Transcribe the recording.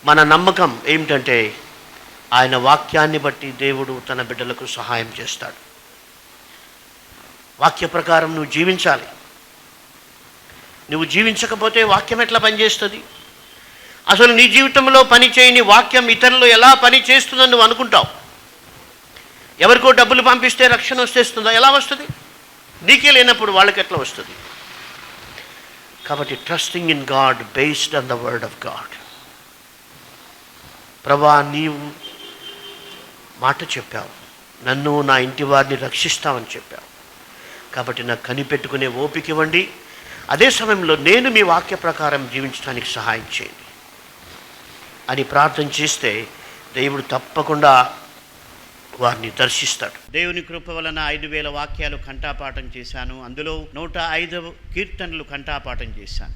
మన నమ్మకం ఏమిటంటే ఆయన వాక్యాన్ని బట్టి దేవుడు తన బిడ్డలకు సహాయం చేస్తాడు. వాక్య ప్రకారం నువ్వు జీవించాలి. నువ్వు జీవించకపోతే వాక్యం ఎట్లా పనిచేస్తుంది? అసలు నీ జీవితంలో పని చేయని వాక్యం ఇతరులు ఎలా పని చేస్తుందని నువ్వు అనుకుంటావు. ఎవరికో డబ్బులు పంపిస్తే రక్షణ వస్తేస్తుందా? ఎలా వస్తుంది? నీకే లేనప్పుడు వాళ్ళకి ఎట్లా వస్తుంది? కాబట్టి trusting in God based on the word of God. ప్రభా, నీవు మాట చెప్పావు, నన్ను నా ఇంటి వారిని రక్షిస్తామని చెప్పావు. కాబట్టి నాకు కనిపెట్టుకునే ఓపిక ఇవ్వండి. అదే సమయంలో నేను మీ వాక్య ప్రకారం జీవించడానికి సహాయం చేయండి అని ప్రార్థన చేస్తే దేవుడు తప్పకుండా వారిని దర్శిస్తాడు. దేవుని కృప వలన 5,000 వాక్యాలు కంఠాపాఠం చేశాను. అందులో 105 కీర్తనలు కంఠాపాఠం చేశాను.